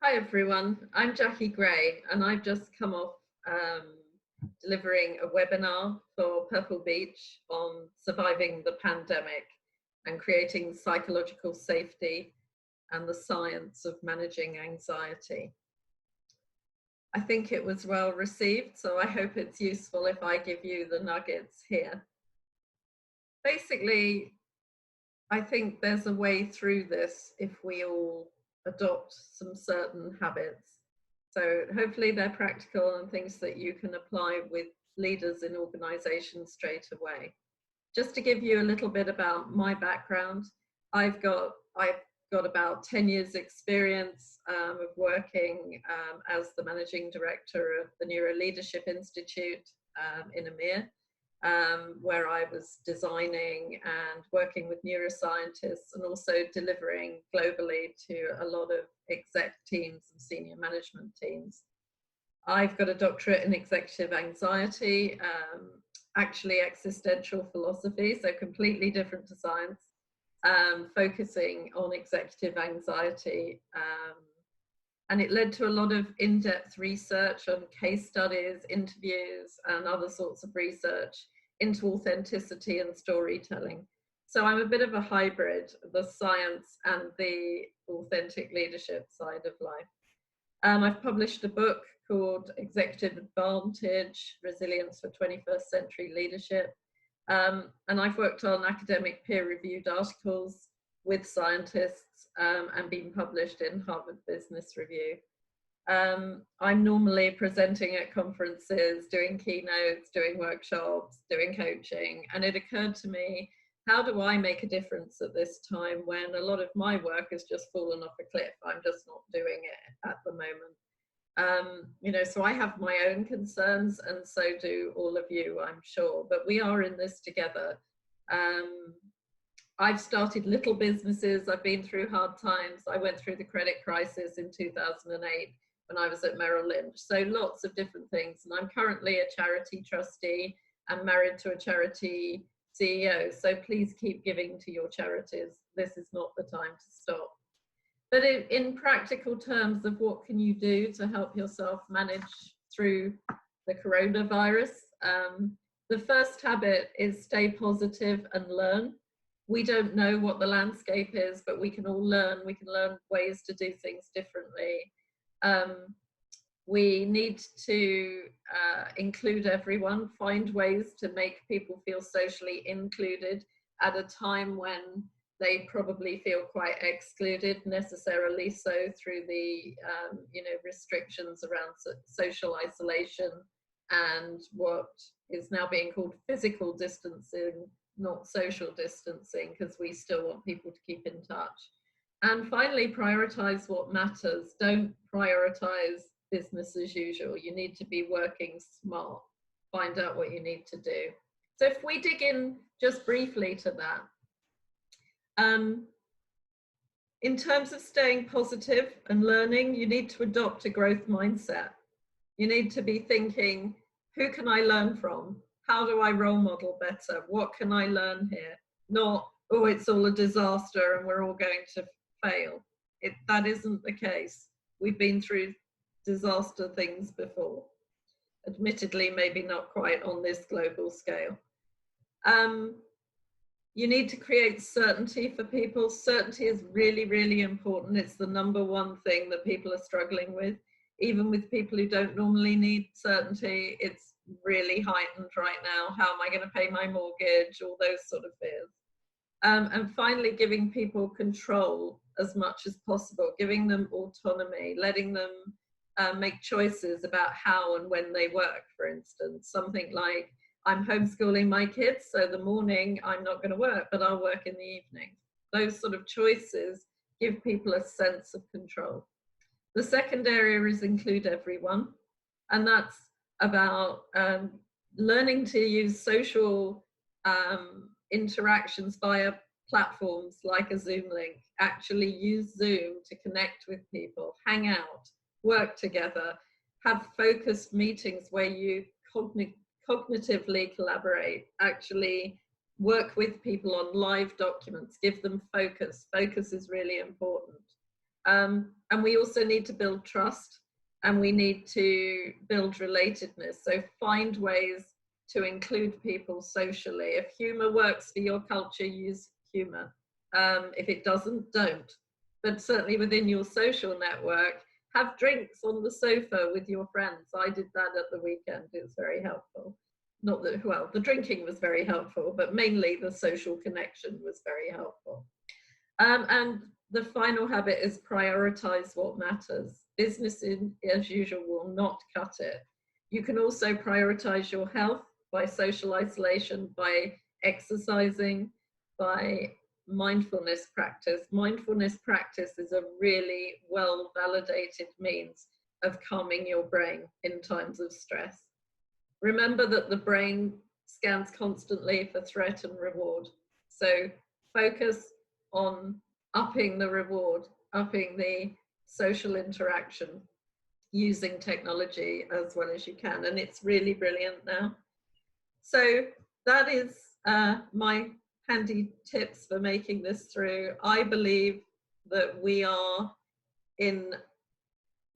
Hi everyone, I'm Jacqui Grey and I've just come off delivering a webinar for PurpleBeach on surviving the pandemic and creating psychological safety and the science of managing anxiety. I think it was well received, so I hope it's useful if I give you the nuggets here. Basically, I think there's a way through this if we all adopt some certain habits. So hopefully they're practical and things that you can apply with leaders in organizations straight away. Just to give you a little bit about my background, I've got about 10 years experience of working as the managing director of the Neuro Leadership Institute in EMEA. Where I was designing and working with neuroscientists and also delivering globally to a lot of exec teams and senior management teams. I've got a doctorate in executive anxiety, actually existential philosophy, so completely different to science, focusing on executive anxiety. And it led to a lot of in-depth research on case studies, interviews, and other sorts of research into authenticity and storytelling. So I'm a bit of a hybrid, the science and the authentic leadership side of life. I've published a book called Executive Advantage, Resilience for 21st Century Leadership. And I've worked on academic peer-reviewed articles with scientists and been published in Harvard Business Review. I'm normally presenting at conferences, doing keynotes, doing workshops, doing coaching, and it occurred to me, how do I make a difference at this time when a lot of my work has just fallen off a cliff? I'm just not doing it at the moment. So I have my own concerns, and so do all of you, I'm sure, but we are in this together. I've started little businesses. I've been through hard times. I went through the credit crisis in 2008 when I was at Merrill Lynch. So lots of different things. And I'm currently a charity trustee and married to a charity CEO. So please keep giving to your charities. This is not the time to stop. But in practical terms of what can you do to help yourself manage through the coronavirus, the first habit is stay positive and learn. We don't know what the landscape is, but we can all learn. We can learn ways to do things differently. We need to include everyone, find ways to make people feel socially included at a time when they probably feel quite excluded, necessarily so through the restrictions around social isolation and what is now being called physical distancing, not social distancing, because we still want people to keep in touch. And finally, prioritize what matters. Don't prioritize business as usual. You need to be working smart. Find out what you need to do. So if we dig in just briefly to that, in terms of staying positive and learning, you need to adopt a growth mindset. You need to be thinking, who can I learn from? How do I role model better? What can I learn here? Not, oh, it's all a disaster and we're all going to fail. That isn't the case. We've been through disaster things before. Admittedly, maybe not quite on this global scale. You need to create certainty for people. Certainty is really, really important. It's the number one thing that people are struggling with. Even with people who don't normally need certainty, it's really heightened right now. How am I going to pay my mortgage? All those sort of fears. And finally, giving people control as much as possible, giving them autonomy, letting them make choices about how and when they work, for instance. Something like, I'm homeschooling my kids, so the morning I'm not going to work, but I'll work in the evening. Those sort of choices give people a sense of control. The second area is include everyone, and that's about learning to use social interactions via platforms like a Zoom link. Actually use Zoom to connect with people, hang out, work together, have focused meetings where you cognitively collaborate, actually work with people on live documents, give them focus. Focus is really important. And we also need to build trust, and we need to build relatedness. So find ways to include people socially. If humor works for your culture, use humor. If it doesn't, don't. But certainly within your social network, have drinks on the sofa with your friends. I did that at the weekend. It was very helpful. Not that, well, the drinking was very helpful, but mainly the social connection was very helpful. And the final habit is prioritize what matters. Business, as usual, will not cut it. You can also prioritize your health by social isolation, by exercising, by mindfulness practice. Mindfulness practice is a really well-validated means of calming your brain in times of stress. Remember that the brain scans constantly for threat and reward. So focus on upping the reward, upping the social interaction using technology as well as you can. And it's really brilliant now. So that is my handy tips for making this through. I believe that we are in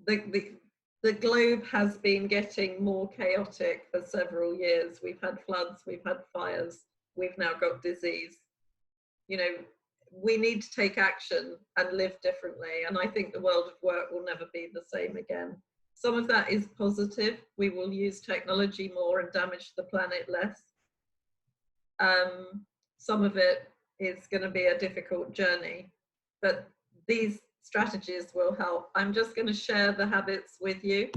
the globe has been getting more chaotic for several years. We've had floods, we've had fires, we've now got disease. You know, we need to take action and live differently. And I think the world of work will never be the same again. Some of that is positive. We will use technology more and damage the planet less. Some of it is going to be a difficult journey, but these strategies will help. I'm just going to share the habits with you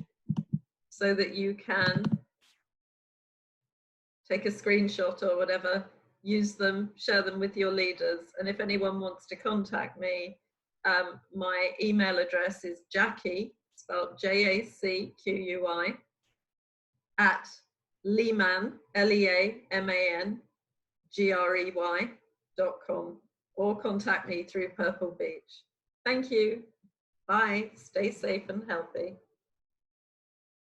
so that you can take a screenshot or whatever, use them, share them with your leaders. And if anyone wants to contact me, my email address is Jacqui, spelled Jacqui, at Leaman, LeamanGrey.com, or contact me through PurpleBeach. Thank you. Bye. Stay safe and healthy.